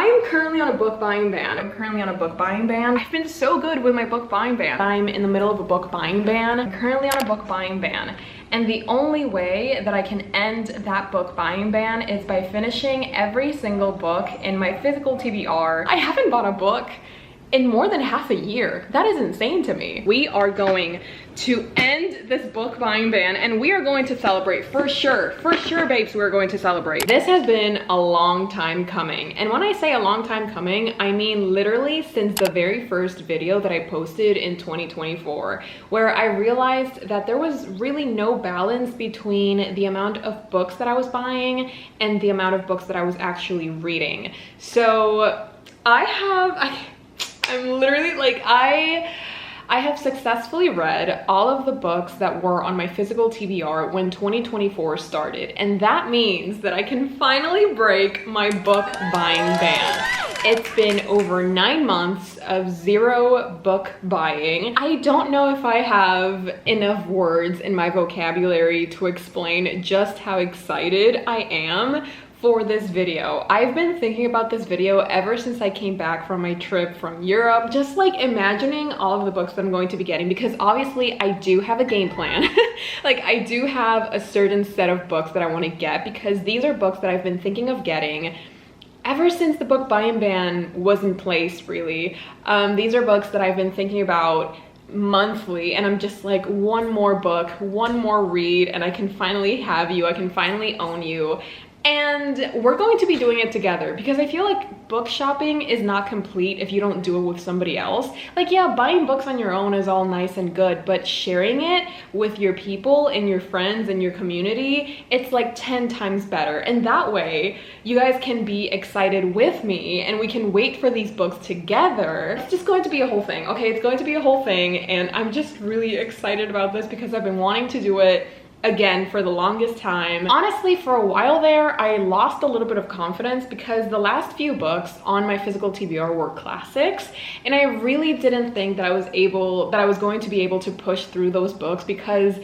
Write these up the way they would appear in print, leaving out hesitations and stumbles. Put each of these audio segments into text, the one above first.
I'm currently on a book buying ban. I've been so good with my book buying ban. I'm in the middle of a book buying ban. I'm currently on a book buying ban. And the only way that I can end that book buying ban is by finishing every single book in my physical TBR. I haven't bought a book in more than half a year. That is insane to me. We are going to end this book buying ban and we are going to celebrate for sure. For sure, babes, we're going to celebrate. This has been a long time coming. And when I say a long time coming, I mean literally since the very first video that I posted in 2024, where I realized that there was really no balance between the amount of books that I was buying and the amount of books that I was actually reading. So I'm literally like, I have successfully read all of the books that were on my physical TBR when 2024 started. And that means that I can finally break my book buying ban. It's been over 9 months of zero book buying. I don't know if I have enough words in my vocabulary to explain just how excited I am for this video. I've been thinking about this video ever since I came back from my trip from Europe, just like imagining all of the books that I'm going to be getting, because obviously I do have a game plan. Like I do have a certain set of books that I want to get, because these are books that I've been thinking of getting ever since the book buying ban was in place, really. These are books that I've been thinking about monthly, and I'm just like, one more book, one more read, and I can finally have you, I can finally own you. And we're going to be doing it together, because I feel like book shopping is not complete if you don't do it with somebody else. Like, yeah, buying books on your own is all nice and good, but sharing it with your people and your friends and your community, it's like 10 times better. And that way you guys can be excited with me and we can wait for these books together. It's just going to be a whole thing, okay? It's going to be a whole thing, and I'm just really excited about this because I've been wanting to do it again for the longest time. Honestly, for a while there, I lost a little bit of confidence because the last few books on my physical TBR were classics, and I really didn't think that I was going to be able to push through those books, because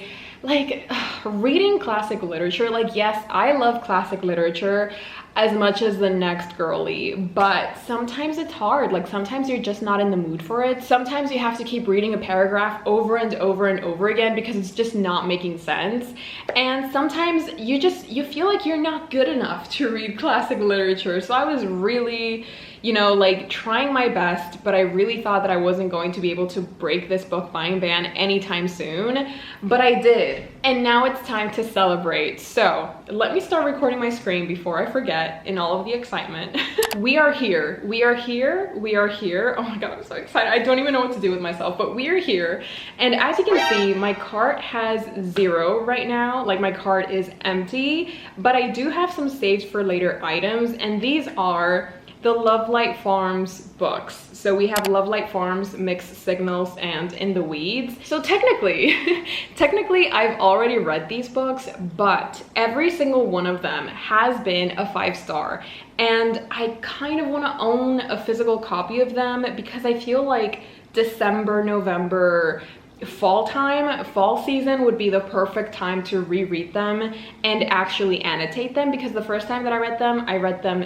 like reading classic literature, like yes, I love classic literature as much as the next girly, but sometimes it's hard. Like sometimes you're just not in the mood for it. Sometimes you have to keep reading a paragraph over and over and over again because it's just not making sense. And sometimes you feel like you're not good enough to read classic literature. So I was really, you know, like trying my best, but I really thought that I wasn't going to be able to break this book buying ban anytime soon, but I did. And now it's time to celebrate. So let me start recording my screen before I forget in all of the excitement. We are here. We are here. We are here. Oh my God, I'm so excited. I don't even know what to do with myself, but we are here. And as you can see, my cart has 0 right now. Like my cart is empty, but I do have some saved for later items. And these are the Love Light Farms books. So we have Love Light Farms, Mixed Signals, and In the Weeds. So technically I've already read these books, but every single one of them has been a 5-star. And I kind of want to own a physical copy of them because I feel like December, November, fall season would be the perfect time to reread them and actually annotate them, because the first time that I read them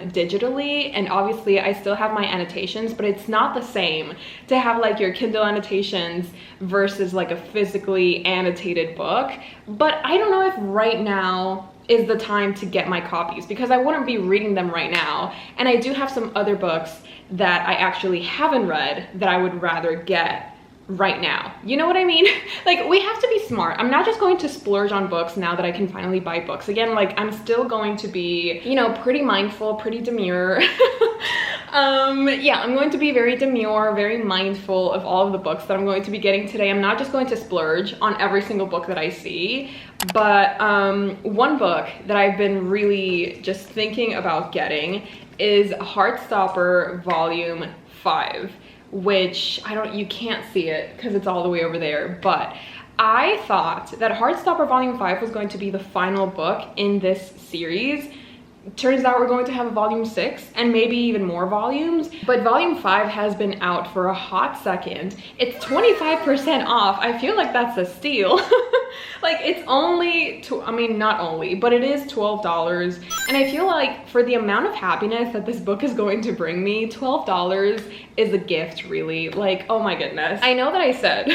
digitally, and obviously I still have my annotations, but it's not the same to have like your Kindle annotations versus like a physically annotated book. But I don't know if right now is the time to get my copies, because I wouldn't be reading them right now. And I do have some other books that I actually haven't read that I would rather get right now. You know what I mean? Like, we have to be smart. I'm not just going to splurge on books now that I can finally buy books again. Like, I'm still going to be, you know, pretty mindful, pretty demure. Yeah, I'm going to be very demure, very mindful of all of the books that I'm going to be getting today. I'm not just going to splurge on every single book that I see, but one book that I've been really just thinking about getting is Heartstopper Volume 5. Which you can't see it because it's all the way over there, but I thought that Heartstopper Volume 5 was going to be the final book in this series turns out we're going to have a volume 6 and maybe even more volumes, but volume 5 has been out for a hot second. It's 25% off. I feel like that's a steal. Like, it's only, I mean, not only, but it is $12. And I feel like for the amount of happiness that this book is going to bring me, $12 is a gift, really. Like, oh my goodness. I know that I said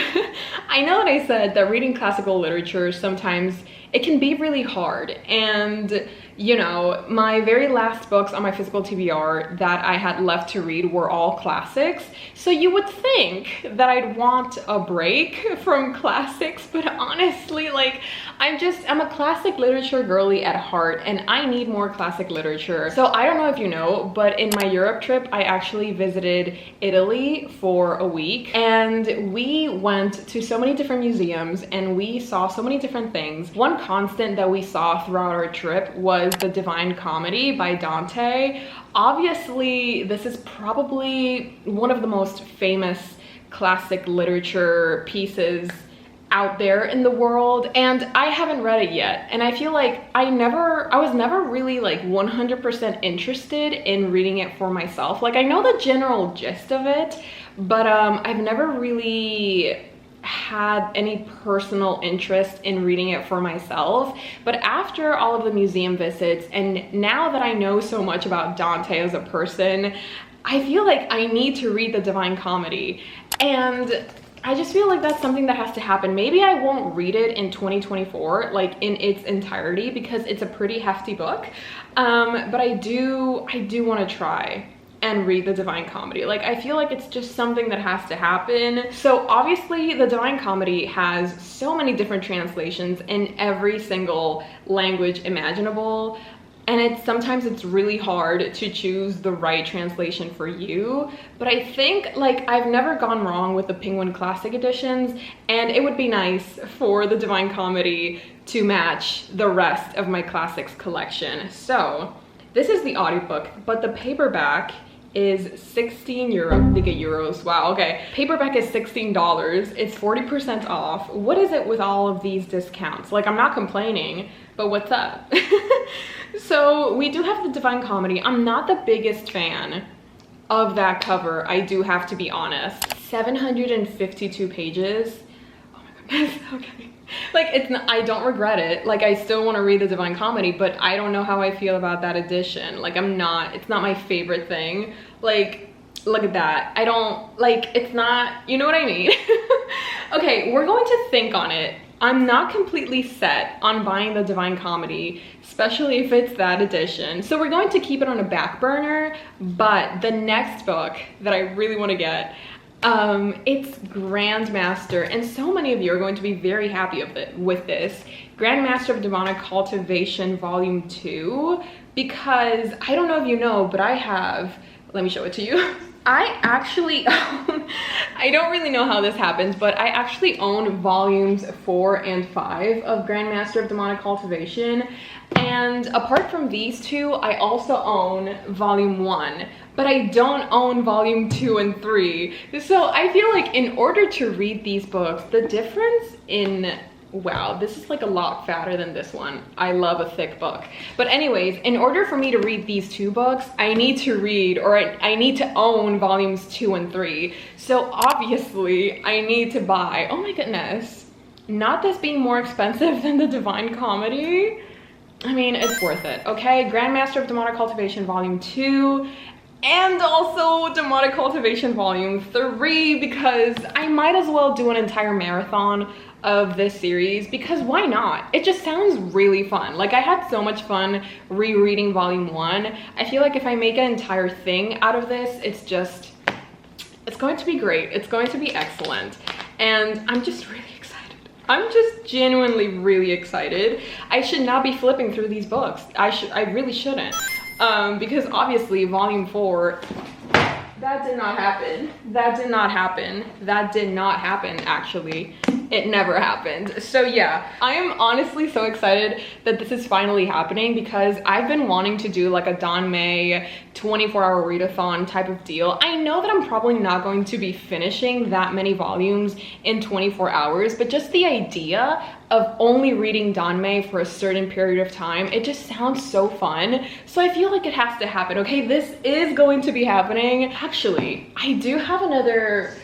that reading classical literature sometimes it can be really hard. And you know, my very last books on my physical TBR that I had left to read were all classics. So you would think that I'd want a break from classics, but honestly, like, I'm a classic literature girly at heart, and I need more classic literature. So I don't know if you know, but in my Europe trip, I actually visited Italy for a week, and we went to so many different museums and we saw so many different things. One constant that we saw throughout our trip was the Divine Comedy by Dante. Obviously, this is probably one of the most famous classic literature pieces out there in the world, and I haven't read it yet. And I feel like I was never really like 100% interested in reading it for myself. Like, I know the general gist of it, but I've never really had any personal interest in reading it for myself. But after all of the museum visits, and now that I know so much about Dante as a person, I feel like I need to read the Divine Comedy. And I just feel like that's something that has to happen. Maybe I won't read it in 2024, like in its entirety, because it's a pretty hefty book. But I do want to try and read the Divine Comedy. Like, I feel like it's just something that has to happen. So obviously the Divine Comedy has so many different translations in every single language imaginable. And sometimes it's really hard to choose the right translation for you. But I think, like, I've never gone wrong with the Penguin Classic editions, and it would be nice for the Divine Comedy to match the rest of my classics collection. So this is the audiobook, but the paperback is 16 euro. They get euros. Wow, okay. Paperback is $16. It's 40% off. What is it with all of these discounts? Like, I'm not complaining, but what's up? So we do have the Divine Comedy. I'm not the biggest fan of that cover, I do have to be honest. 752 pages. Oh my goodness, okay. Like, it's not, I don't regret it. Like, I still want to read the Divine Comedy, but I don't know how I feel about that edition. Like, it's not my favorite thing. Like, look at that. I don't, like, it's not, you know what I mean? Okay, we're going to think on it. I'm not completely set on buying the Divine Comedy, especially if it's that edition. So we're going to keep it on a back burner, but the next book that I really want to get, it's Grandmaster, and so many of you are going to be very happy with this. Grandmaster of Demonic Cultivation Volume 2, because I don't know if you know, but I have, let me show it to you. I actually own, I don't really know how this happens, but I actually own volumes 4 and 5 of Grandmaster of Demonic Cultivation. And apart from these two, I also own volume 1, but I don't own volume 2 and 3. So I feel like in order to read these books, the difference in, wow, this is like a lot fatter than this one. I love a thick book. But anyways, in order for me to read these two books, I need to read, or I need to own volumes 2 and 3. So obviously I need to buy, oh my goodness, not this being more expensive than the Divine Comedy. I mean, it's worth it, okay? Grandmaster of Demonic Cultivation Volume 2, and also Demonic Cultivation Volume 3, because I might as well do an entire marathon of this series, because why not? It just sounds really fun. Like, I had so much fun rereading Volume 1. I feel like if I make an entire thing out of this, it's going to be great. It's going to be excellent. And I'm just really excited. I'm just genuinely really excited. I should not be flipping through these books. I really shouldn't. Because obviously Volume 4, that did not happen. That did not happen. That did not happen, actually. It never happened. So yeah, I am honestly so excited that this is finally happening because I've been wanting to do like a Danmei 24-hour readathon type of deal. I know that I'm probably not going to be finishing that many volumes in 24 hours, but just the idea of only reading Danmei for a certain period of time, it just sounds so fun. So I feel like it has to happen. Okay, this is going to be happening. Actually, I do have another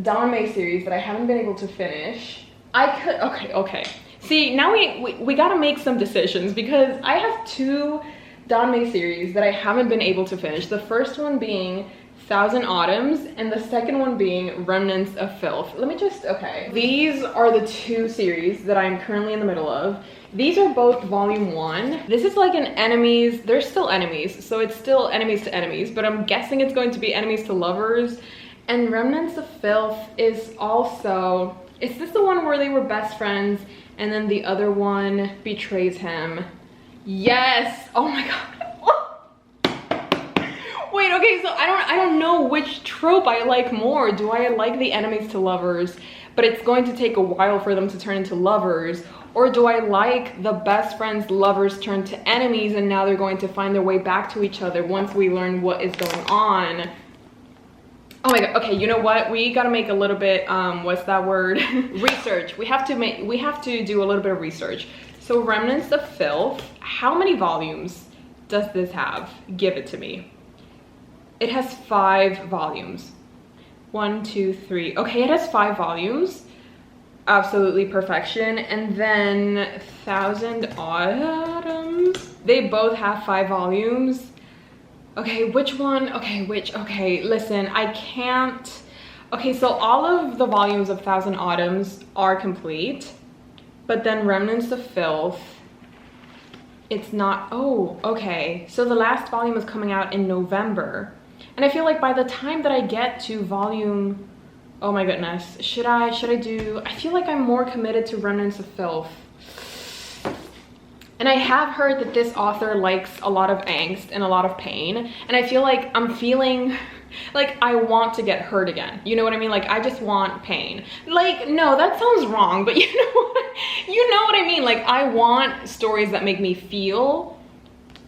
Danmei series that I haven't been able to finish. Okay. See, now we gotta make some decisions because I have two Danmei series that I haven't been able to finish. The first one being Thousand Autumns and the second one being Remnants of Filth. Okay. These are the two series that I'm currently in the middle of. These are both volume 1. This is like an enemies, they're still enemies, so it's still enemies to enemies, but I'm guessing it's going to be enemies to lovers. And Remnants of Filth is also, is this the one where they were best friends and then the other one betrays him? Yes! Oh my god. Wait, okay, so I don't know which trope I like more. Do I like the enemies to lovers, but it's going to take a while for them to turn into lovers? Or do I like the best friends lovers turn to enemies and now they're going to find their way back to each other once we learn what is going on? Oh my god, okay, you know what? We gotta make a little bit, what's that word? Research. We have to do a little bit of research. So Remnants of Filth, how many volumes does this have? Give it to me. It has 5 volumes. 1, 2, 3. Okay, it has 5 volumes. Absolutely perfection. And then Thousand Autumns. They both have 5 volumes. Okay, which one? Okay, listen, I can't. Okay, so all of the volumes of Thousand Autumns are complete, but then Remnants of Filth, it's not. Oh, okay. So the last volume is coming out in November. And I feel like by the time that I get to volume, oh my goodness, should I do, I feel like I'm more committed to Remnants of Filth. And I have heard that this author likes a lot of angst and a lot of pain. And I feel like I'm feeling like I want to get hurt again. You know what I mean? Like I just want pain. Like, no, that sounds wrong, but you know what I mean? Like I want stories that make me feel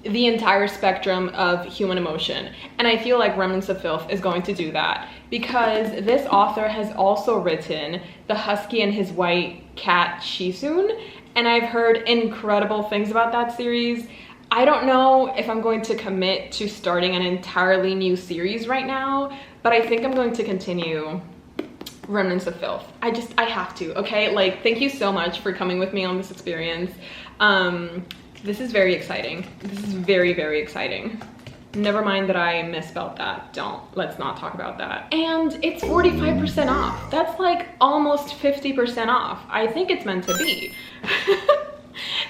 the entire spectrum of human emotion. And I feel like Remnants of Filth is going to do that because this author has also written The Husky and His White Cat Shisun. And I've heard incredible things about that series. I don't know if I'm going to commit to starting an entirely new series right now, but I think I'm going to continue Remnants of Filth. I have to, okay? Like, thank you so much for coming with me on this experience. This is very exciting. This is very, very exciting. Never mind that I misspelled that. Let's not talk about that. And it's 45% off. That's like almost 50% off. I think it's meant to be.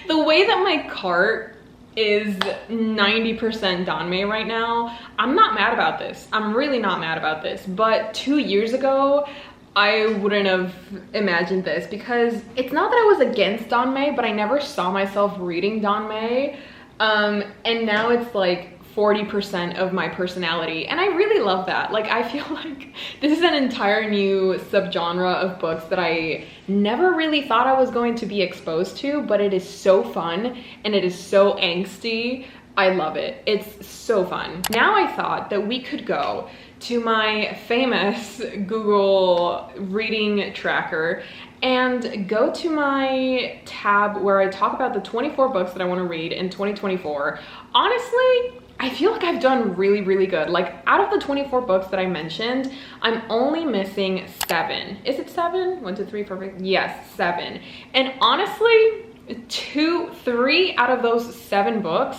The way that my cart is 90% Danmei right now, I'm not mad about this. I'm really not mad about this. But 2 years ago, I wouldn't have imagined this because it's not that I was against Danmei, but I never saw myself reading Danmei. And now it's like 40% of my personality, and I really love that. Like I feel like this is an entire new subgenre of books that I never really thought I was going to be exposed to, but it is so fun and it is so angsty. I love it. It's so fun. Now I thought that we could go to my famous Google reading tracker and go to my tab where I talk about the 24 books that I want to read in 2024. Honestly, I feel like I've done really, really good. Like out of the 24 books that I mentioned, I'm only missing 7. Is it 7? 1, 2, 3, 4, 5. Yes, 7. And honestly, 3 out of those 7 books,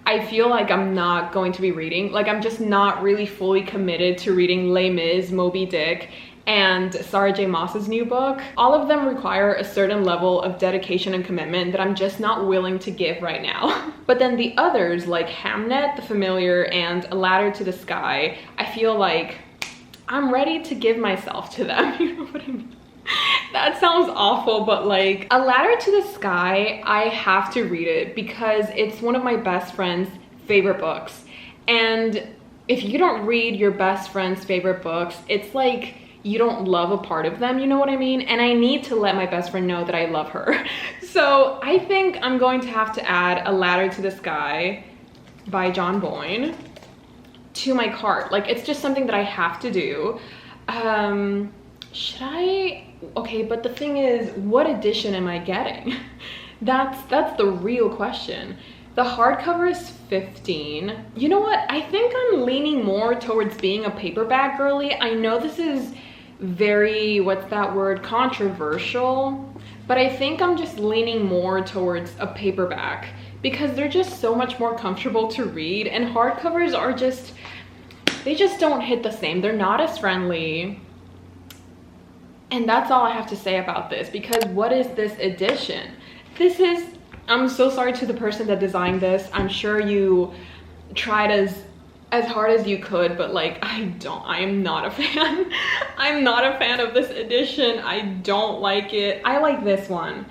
I feel like I'm not going to be reading. Like I'm just not really fully committed to reading Les Mis, Moby Dick, and Sarah J. Maas's new book. All of them require a certain level of dedication and commitment that I'm just not willing to give right now. But then the others, like Hamnet, The Familiar, and A Ladder to the Sky, I feel like I'm ready to give myself to them. You know what I mean? That sounds awful, but like A Ladder to the Sky, I have to read it because it's one of my best friend's favorite books. And if you don't read your best friend's favorite books, it's like you don't love a part of them, you know what I mean? And I need to let my best friend know that I love her. So I think I'm going to have to add A Ladder to the Sky by John Boyne to my cart. Like, it's just something that I have to do. Should I? Okay, but the thing is, what edition am I getting? That's the real question. The hardcover is $15. You know what? I think I'm leaning more towards being a paperback girly. I know this is very, what's that word, controversial, but I think I'm just leaning more towards a paperback because they're just so much more comfortable to read, and hardcovers are just, they just don't hit the same. They're not as friendly. And that's all I have to say about this, because what is this edition? This is, I'm so sorry to the person that designed this. I'm sure you tried as hard as you could, but like, I am not a fan. I'm not a fan of this edition. I don't like it. I like this one,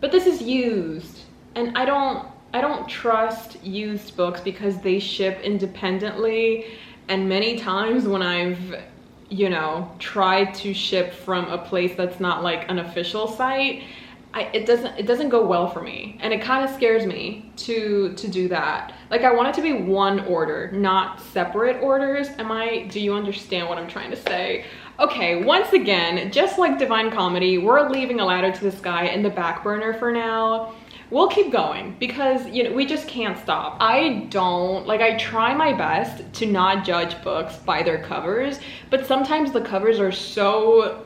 but this is used, and I don't trust used books because they ship independently, and many times when I've, you know, tried to ship from a place that's not like an official site, it doesn't go well for me, and it kind of scares me to do that. Like, I want it to be one order, not separate orders. Do you understand what I'm trying to say? Okay, once again, just like Divine Comedy, we're leaving A Ladder to the Sky in the back burner for now. We'll keep going because, you know, we just can't stop. I try my best to not judge books by their covers, but sometimes the covers are so,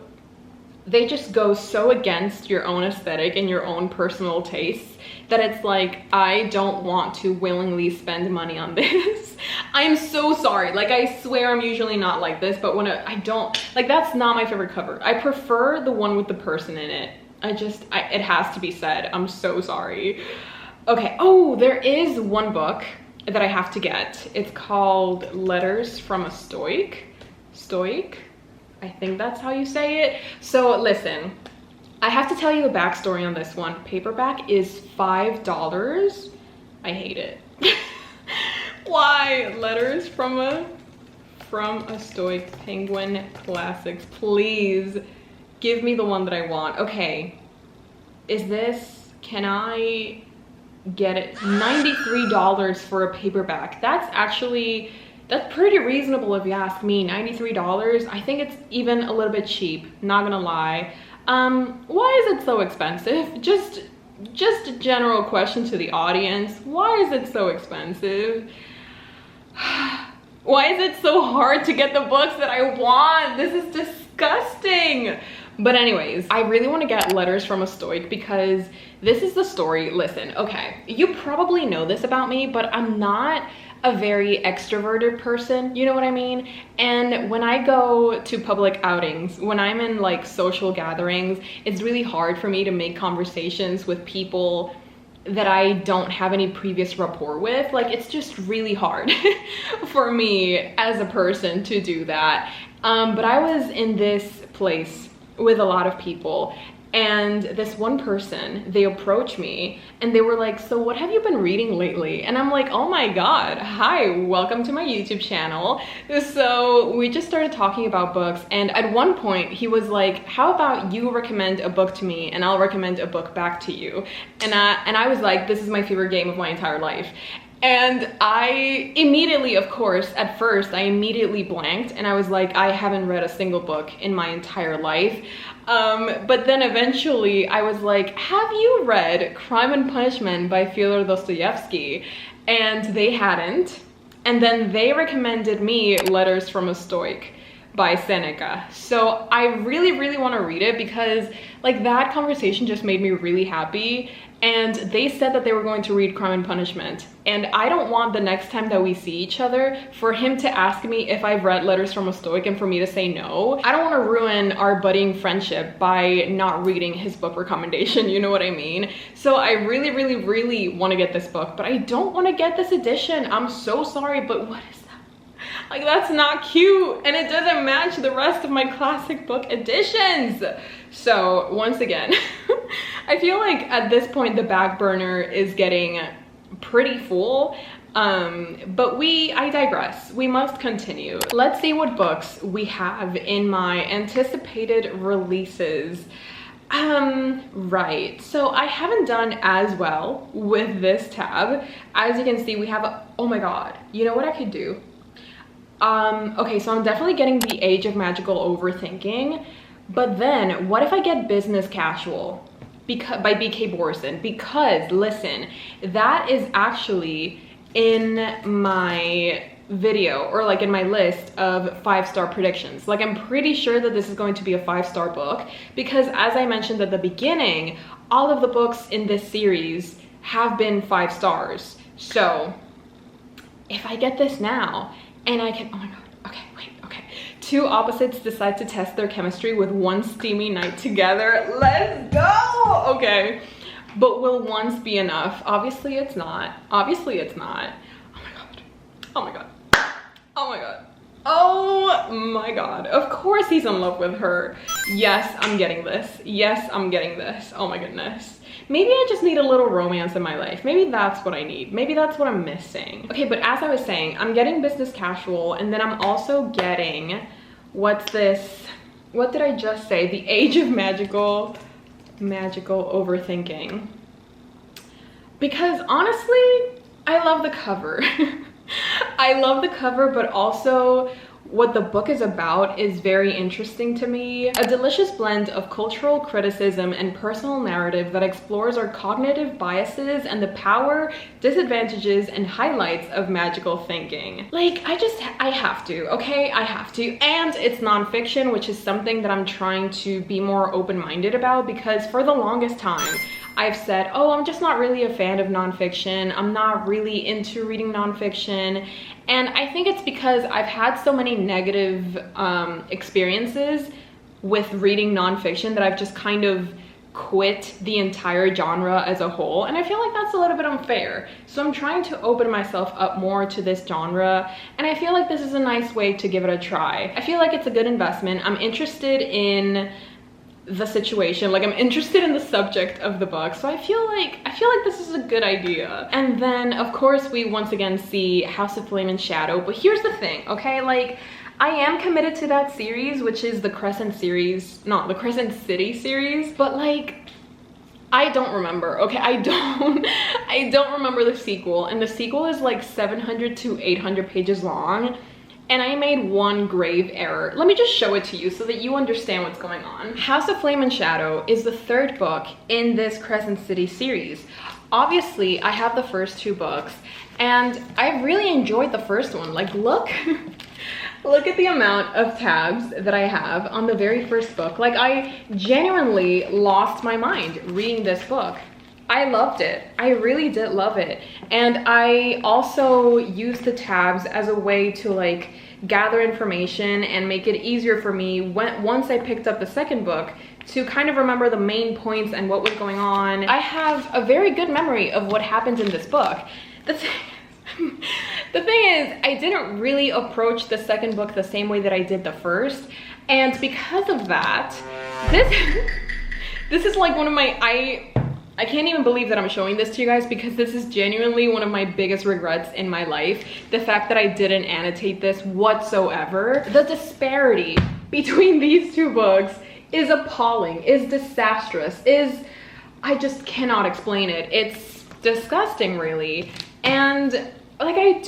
they just go so against your own aesthetic and your own personal tastes that it's like, I don't want to willingly spend money on this. I'm so sorry. Like, I swear I'm usually not like this, but when I don't, like, that's not my favorite cover. I prefer the one with the person in it. It has to be said. I'm so sorry. Okay, oh, there is one book that I have to get. It's called Letters from a Stoic. Stoic? I think that's how you say it. So listen, I have to tell you the backstory on this one. Paperback is $5. I hate it. Why? Letters from a Stoic, Penguin Classics. Please give me the one that I want. Okay, can I get it? $93 for a paperback. That's pretty reasonable if you ask me. $93, I think it's even a little bit cheap, not gonna lie. Why is it so expensive? Just a general question to the audience. Why is it so expensive? Why is it so hard to get the books that I want? This is disgusting. But anyways, I really want to get Letters from a Stoic because this is the story. Listen, okay, you probably know this about me, but I'm not a very extroverted person, you know what I mean? And when I go to public outings, when I'm in like social gatherings, it's really hard for me to make conversations with people that I don't have any previous rapport with. Like, it's just really hard for me as a person to do that. But I was in this place with a lot of people, and this one person, they approached me and they were like, so what have you been reading lately? And I'm like, oh my god, hi, welcome to my YouTube channel. So we just started talking about books, and at one point he was like, how about you recommend a book to me and I'll recommend a book back to you? And I was like, this is my favorite game of my entire life. And I immediately, of course, at first, I immediately blanked and I was like, I haven't read a single book in my entire life. But then eventually I was like, have you read Crime and Punishment by Fyodor Dostoevsky? And they hadn't. And then they recommended me Letters from a Stoic by Seneca. So I really, really want to read it because like that conversation just made me really happy. And they said that they were going to read Crime and Punishment. And I don't want the next time that we see each other for him to ask me if I've read Letters from a Stoic and for me to say no. I don't want to ruin our budding friendship by not reading his book recommendation, you know what I mean? So I really, really, really want to get this book, but I don't want to get this edition. I'm so sorry, but what is that? Like, that's not cute, and it doesn't match the rest of my classic book editions. So once again, I feel like at this point the back burner is getting pretty full. But I digress. We must continue. Let's see what books we have in my anticipated releases. Right, so I haven't done as well with this tab. As you can see, we have oh my god, you know what I could do? Okay, so I'm definitely getting The Age of Magical Overthinking, but then what if I get Business Casual by BK Borson? Because listen, that is actually in my video, or like in my list of 5-star predictions. Like, I'm pretty sure that this is going to be a 5-star book, because as I mentioned at the beginning, all of the books in this series have been 5 stars. So if I get this now and I can, oh my god, okay, wait, okay, two opposites decide to test their chemistry with one steamy night together. Let's go. Okay, but will once be enough? Obviously it's not. Obviously it's not. Oh my god, oh my god, oh my god, oh my god. Of course he's in love with her. Yes, I'm getting this. Yes, I'm getting this. Oh my goodness. Maybe I just need a little romance in my life. Maybe that's what I need. Maybe that's what I'm missing. Okay, but as I was saying, I'm getting Business Casual, and then I'm also getting, what's this? What did I just say? The Age of Magical Overthinking. Because honestly, I love the cover. I love the cover, but also what the book is about is very interesting to me. A delicious blend of cultural criticism and personal narrative that explores our cognitive biases and the power, disadvantages, and highlights of magical thinking. Like, I have to, okay? I have to. And it's nonfiction, which is something that I'm trying to be more open-minded about, because for the longest time, I've said, oh, I'm just not really a fan of nonfiction. I'm not really into reading nonfiction. And I think it's because I've had so many negative experiences with reading nonfiction that I've just kind of quit the entire genre as a whole. And I feel like that's a little bit unfair. So I'm trying to open myself up more to this genre. And I feel like this is a nice way to give it a try. I feel like it's a good investment. I'm interested in the situation, like I'm interested in the subject of the book, so I feel like this is a good idea. And then of course we once again see House of Flame and Shadow. But here's the thing, okay, like I am committed to that series, which is the Crescent series, not the Crescent City series, but like I don't remember, okay? I don't remember the sequel, and the sequel is like 700 to 800 pages long. And I made one grave error. Let me just show it to you so that you understand what's going on. House of Flame and Shadow is the 3rd book in this Crescent City series. Obviously, I have the first 2 books, and I really enjoyed the first one. Like, look, look at the amount of tabs that I have on the very first book. Like, I genuinely lost my mind reading this book. I loved it. I really did love it. And I also used the tabs as a way to like gather information and make it easier for me once I picked up the 2nd book to kind of remember the main points and what was going on. I have a very good memory of what happens in this book. The thing is, I didn't really approach the 2nd book the same way that I did the first. And because of that, this is like one of my, I can't even believe that I'm showing this to you guys, because this is genuinely one of my biggest regrets in my life. The fact that I didn't annotate this whatsoever. The disparity between these 2 books is appalling, is disastrous, I just cannot explain it. It's disgusting, really. And like I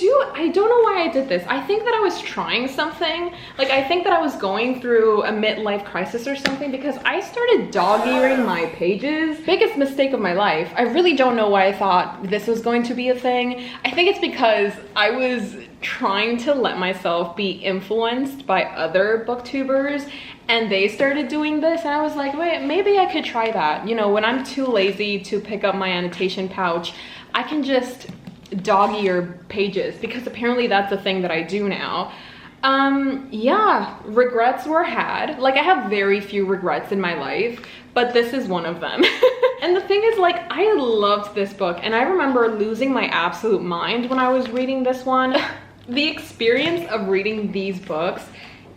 don't know why I did this. I think that I was trying something. Like I think that I was going through a midlife crisis or something, because I started dog-earing my pages. Biggest mistake of my life. I really don't know why I thought this was going to be a thing. I think it's because I was trying to let myself be influenced by other booktubers, and they started doing this, and I was like, wait, maybe I could try that. You know, when I'm too lazy to pick up my annotation pouch, I can just dog-ear pages, because apparently that's a thing that I do now. Yeah, regrets were had. Like, I have very few regrets in my life, but this is one of them. And the thing is, like, I loved this book, and I remember losing my absolute mind when I was reading this one. The experience of reading these books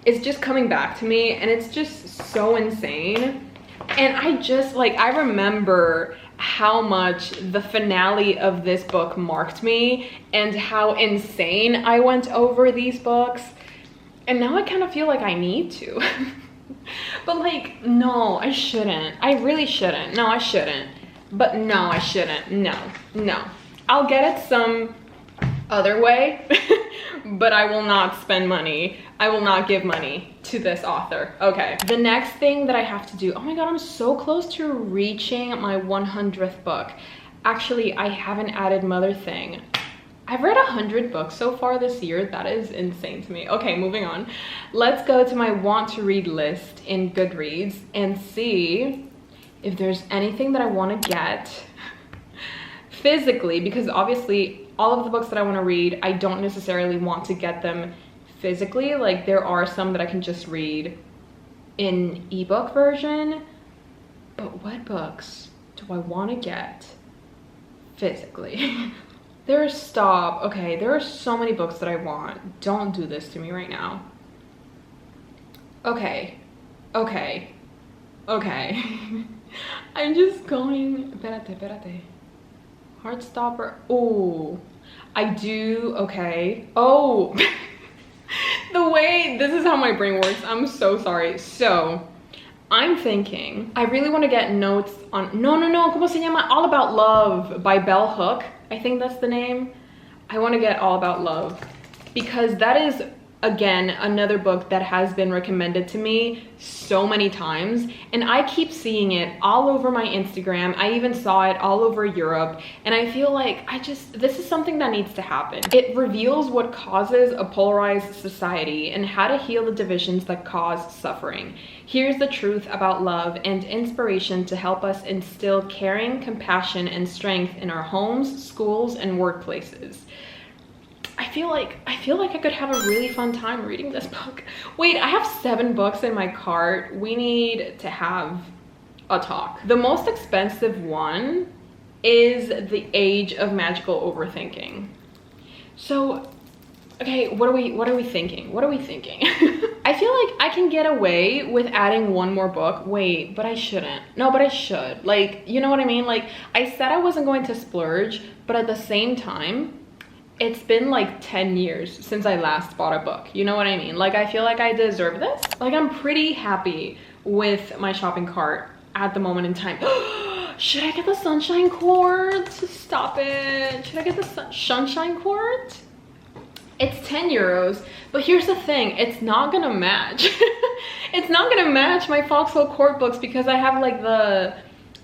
is just coming back to me, and it's just so insane. And I just like, I remember how much the finale of this book marked me and how insane I went over these books. And now I kind of feel like I need to. But like, no, I shouldn't. I really shouldn't. No, I shouldn't. But no, I shouldn't. No, no. I'll get it some other way, but I will not spend money. I will not give money to this author. Okay, the next thing that I have to do, oh my god, I'm so close to reaching my 100th book. Actually, I haven't added Mother Thing. I've read 100 books so far this year. That is insane to me. Okay, moving on. Let's go to my want to read list in Goodreads and see if there's anything that I want to get physically, because obviously all of the books that I want to read, I don't necessarily want to get them physically. Like, there are some that I can just read in ebook version, but what books do I want to get physically? Okay, there are so many books that I want. Don't do this to me right now. Okay. I'm just going, espérate. Heartstopper. Oh, I do. Okay. Oh, the way, this is how my brain works. I'm so sorry. So I'm thinking, I really want to get notes on, no, ¿cómo se llama? All About Love by Bell Hook. I think that's the name. I want to get All About Love because that is, again, another book that has been recommended to me so many times, and I keep seeing it all over my Instagram. I even saw it all over Europe, and I feel like this is something that needs to happen. It reveals what causes a polarized society and how to heal the divisions that cause suffering. Here's the truth about love and inspiration to help us instill caring, compassion, and strength in our homes, schools, and workplaces. I feel like I could have a really fun time reading this book. Wait, I have 7 books in my cart. We need to have a talk. The most expensive one is The Age of Magical Overthinking. So, okay, what are we thinking? I feel like I can get away with adding one more book. Wait, but I shouldn't. No, but I should. Like, you know what I mean? Like, I said I wasn't going to splurge, but at the same time, it's been like 10 years since I last bought a book. You know what I mean? Like, I feel like I deserve this. Like, I'm pretty happy with my shopping cart at the moment in time. Should I get the Sunshine Court? Stop it. Should I get the Sunshine Court? It's 10 euros, but here's the thing. It's not gonna match. It's not gonna match my Foxhole Court books because I have like the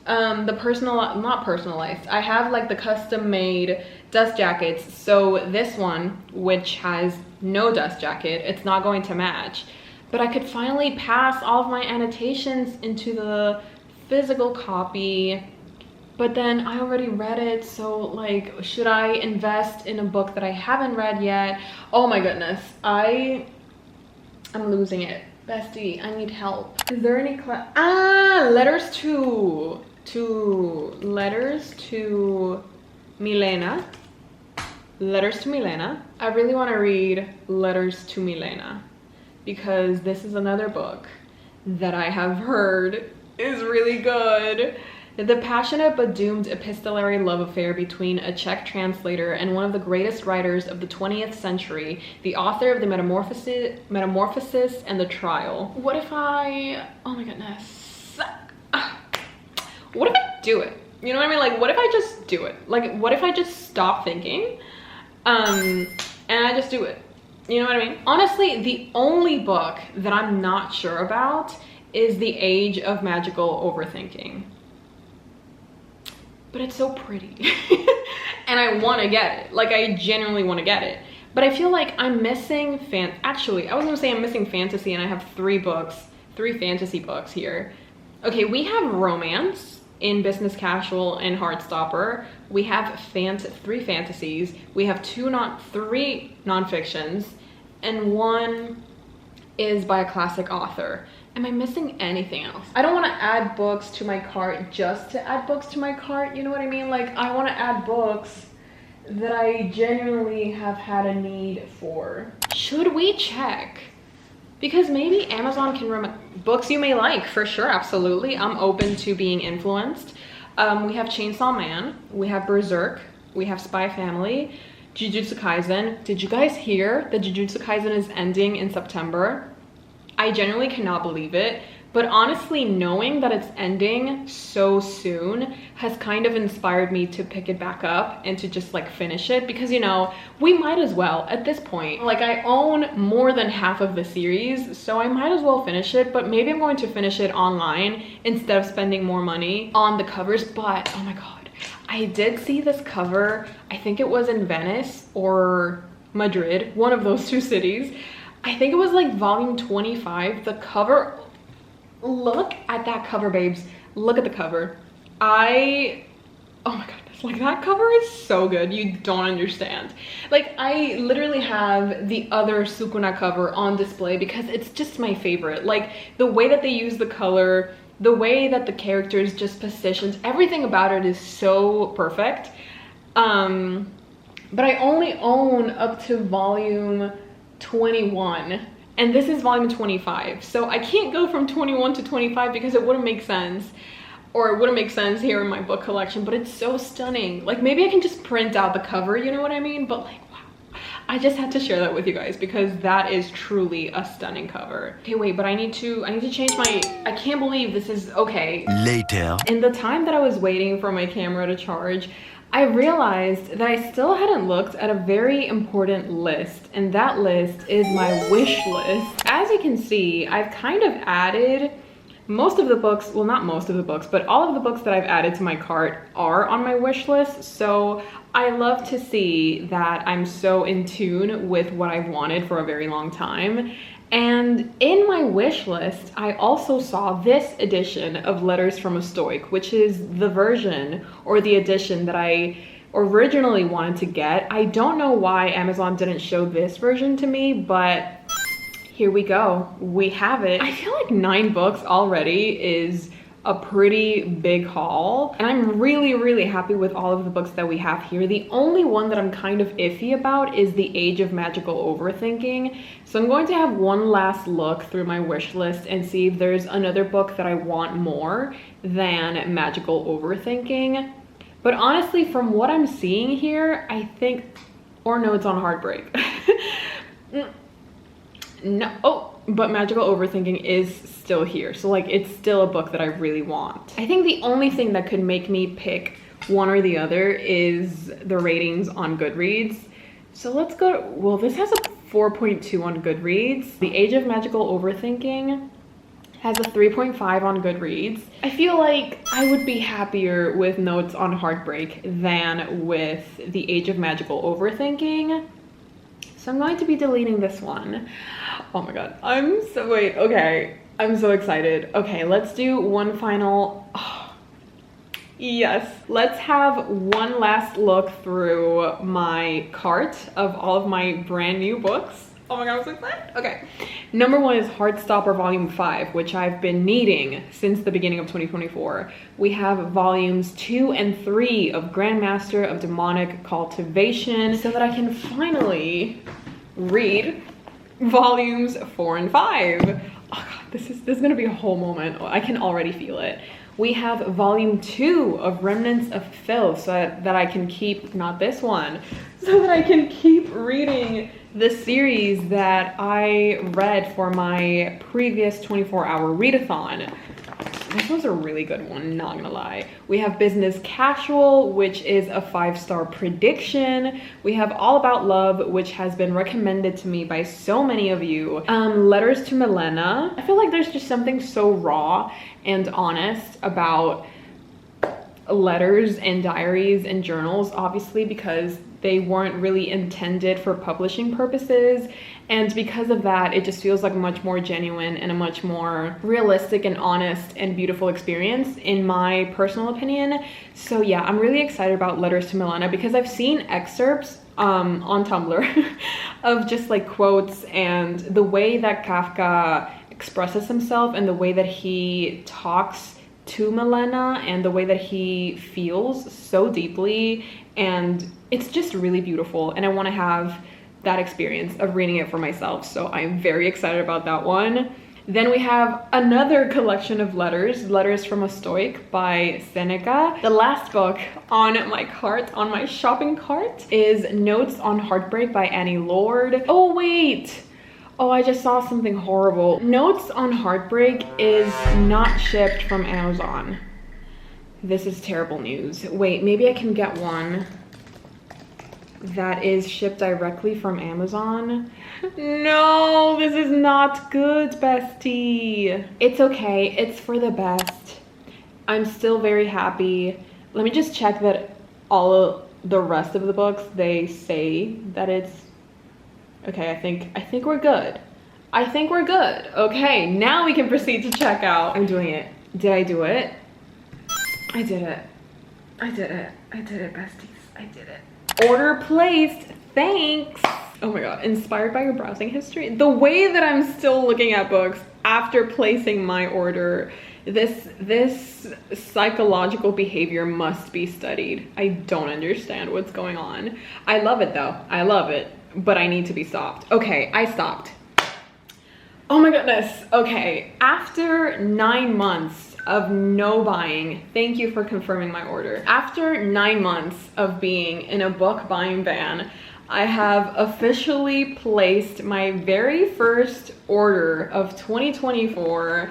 not personalized. I have like the custom made dust jackets. So this one, which has no dust jacket, it's not going to match. But I could finally pass all of my annotations into the physical copy. But then I already read it, so like, should I invest in a book that I haven't read yet? Oh my goodness, I'm losing it. Bestie, I need help. Is there any Letters to Milena. Letters to Milena. I really want to read Letters to Milena because this is another book that I have heard is really good. The passionate but doomed epistolary love affair between a Czech translator and one of the greatest writers of the 20th century, the author of the Metamorphosis and the Trial. What if oh my goodness. What if I do it? You know what I mean? Like, what if I just do it? Like, what if I just stop thinking and I just do it? You know what I mean? Honestly, the only book that I'm not sure about is The Age of Magical Overthinking. But it's so pretty. And I want to get it. Like, I genuinely want to get it. But I feel like I'm missing actually, I was going to say I'm missing fantasy, and I have 3 fantasy books here. Okay, we have romance in Business Casual and Heartstopper. We have 3 fantasies. We have 3 nonfictions, and 1 is by a classic author. Am I missing anything else? I don't want to add books to my cart just to add books to my cart. You know what I mean? Like, I want to add books that I genuinely have had a need for. Should we check because maybe Amazon can books you may like, for sure, absolutely. I'm open to being influenced. We have Chainsaw Man, we have Berserk, we have Spy Family, Jujutsu Kaisen. Did you guys hear that Jujutsu Kaisen is ending in September? I genuinely cannot believe it. But honestly, knowing that it's ending so soon has kind of inspired me to pick it back up and to just like finish it, because you know, we might as well at this point. Like, I own more than half of the series, so I might as well finish it, but maybe I'm going to finish it online instead of spending more money on the covers. But oh my god, I did see this cover, I think it was in Venice or Madrid, one of those two cities. I think it was like volume 25. The cover, look at that cover, babes. Look at the cover. Oh my goodness, like that cover is so good, you don't understand. Like, I literally have the other Sukuna cover on display because it's just my favorite. Like, the way that they use the color, the way that the characters just positioned, everything about it is so perfect. But I only own up to volume 21. And this is volume 25, so I can't go from 21 to 25 because it wouldn't make sense, or it wouldn't make sense here in my book collection. But it's so stunning. Like, maybe I can just print out the cover, you know what I mean? But like, wow, I just had to share that with you guys because that is truly a stunning cover. Okay, wait, but I need to change my, I can't believe this is, okay. Later. In the time that I was waiting for my camera to charge, I realized that I still hadn't looked at a very important list, and that list is my wish list. As you can see, I've kind of added most of the books, well, not most of the books, but all of the books that I've added to my cart are on my wish list. So I love to see that I'm so in tune with what I've wanted for a very long time. And in my wish list, I also saw this edition of Letters from a Stoic, which is the version or the edition that I originally wanted to get. I don't know why Amazon didn't show this version to me, but here we go. We have it. I feel like 9 books already is a pretty big haul, and I'm really happy with all of the books that we have here. The only one that I'm kind of iffy about is The Age of Magical Overthinking. So I'm going to have one last look through my wish list and see if there's another book that I want more than Magical Overthinking. But honestly, from what I'm seeing here, I think, or no, it's on Heartbreak. No, oh, but Magical Overthinking is still here. So like, it's still a book that I really want. I think the only thing that could make me pick one or the other is the ratings on Goodreads. So let's go, well, this has a 4.2 on Goodreads. The Age of Magical Overthinking has a 3.5 on Goodreads. I feel like I would be happier with Notes on Heartbreak than with The Age of Magical Overthinking. So I'm going to be deleting this one. Oh my god, okay, I'm so excited. Okay, let's do one final, yes. Let's have one last look through my cart of all of my brand new books. Oh my god, I'm so excited. Okay, number 1 is Heartstopper Volume 5, which I've been needing since the beginning of 2024. We have volumes 2 and 3 of Grandmaster of Demonic Cultivation, so that I can finally read volumes 4 and 5. Oh god, this is gonna be a whole moment. I can already feel it. We have volume 2 of Remnants of Filth, so that I can keep, not this one, so that I can keep reading the series that I read for my previous 24-hour readathon. This was a really good one, not gonna lie. We have Business Casual, which is a 5-star prediction. We have All About Love, which has been recommended to me by so many of you. Letters to Milena. I feel like there's just something so raw and honest about letters and diaries and journals, obviously, because they weren't really intended for publishing purposes, and because of that, it just feels like a much more genuine and a much more realistic and honest and beautiful experience, in my personal opinion. So yeah, I'm really excited about Letters to Milena because I've seen excerpts on Tumblr of just like quotes and the way that Kafka expresses himself and the way that he talks to Milena and the way that he feels so deeply, and it's just really beautiful. And I want to have that experience of reading it for myself. So I'm very excited about that one. Then we have another collection of letters from a Stoic by Seneca. The last book on my cart, on my shopping cart, is Notes on Heartbreak by Annie Lord. Oh wait, oh, I just saw something horrible. Notes on Heartbreak is not shipped from Amazon. This is terrible news. Wait, maybe I can get one that is shipped directly from Amazon. No, this is not good, bestie. It's okay, it's for the best. I'm still very happy. Let me just check that all of the rest of the books, they say that it's okay. I think we're good. I think we're good. Okay, now we can proceed to checkout. I'm doing it. Did I do it? I did it. I did it. I did it, besties. I did it. Order placed. Thanks. Oh my god, inspired by your browsing history. The way that I'm still looking at books after placing my order, this psychological behavior must be studied. I don't understand what's going on. I love it though. I love it, but I need to be stopped. Okay, I stopped. Oh my goodness. Okay, after 9 months of no buying, thank you for confirming my order. After 9 months of being in a book buying ban, I have officially placed my very first order of 2024.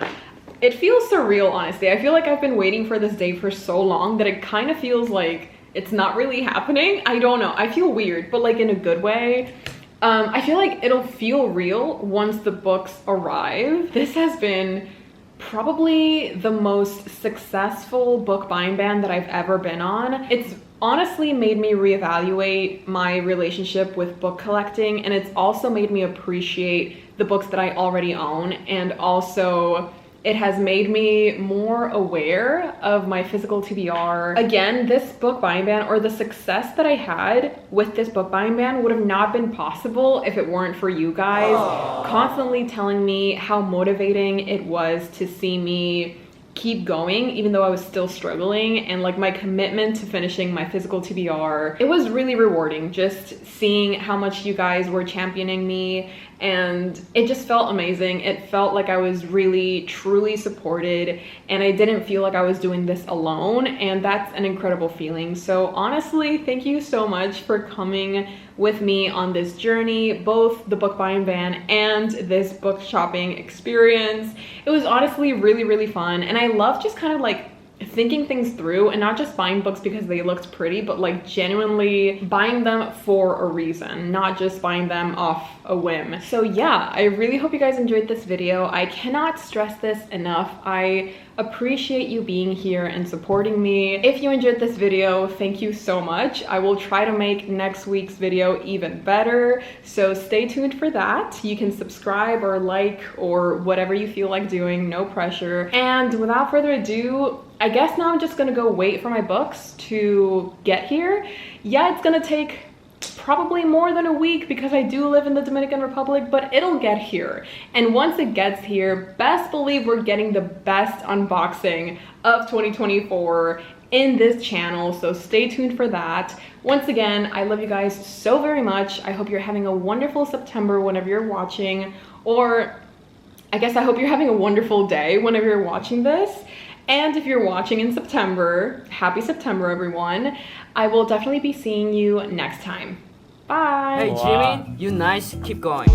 It feels surreal, honestly. I feel like I've been waiting for this day for so long that it kind of feels like it's not really happening. I don't know. I feel weird, but like in a good way. I feel like it'll feel real once the books arrive. This has been probably the most successful book buying ban that I've ever been on. It's honestly made me reevaluate my relationship with book collecting, and it's also made me appreciate the books that I already own, and also it has made me more aware of my physical TBR. Again, this book buying ban, or the success that I had with this book buying ban, would have not been possible if it weren't for you guys constantly telling me how motivating it was to see me keep going even though I was still struggling, and like my commitment to finishing my physical TBR. It was really rewarding just seeing how much you guys were championing me, and it just felt amazing. It felt like I was really truly supported, and I didn't feel like I was doing this alone, and that's an incredible feeling. So honestly, thank you so much for coming with me on this journey, both the book buying ban and this book shopping experience. It was honestly really, really fun, and I love just kind of like thinking things through and not just buying books because they looked pretty, but like genuinely buying them for a reason, not just buying them off a whim. So yeah, I really hope you guys enjoyed this video. I cannot stress this enough. I appreciate you being here and supporting me. If you enjoyed this video, thank you so much. I will try to make next week's video even better, so stay tuned for that. You can subscribe or like or whatever you feel like doing, no pressure. And without further ado, I guess now I'm just gonna go wait for my books to get here. Yeah, it's gonna take probably more than a week because I do live in the Dominican Republic, but it'll get here. And once it gets here, best believe we're getting the best unboxing of 2024 in this channel, so stay tuned for that. Once again, I love you guys so very much. I hope you're having a wonderful September whenever you're watching, or I guess I hope you're having a wonderful day whenever you're watching this. And if you're watching in September, happy September, everyone. I will definitely be seeing you next time. Bye. Hey, Jimmy, you nice. Keep going.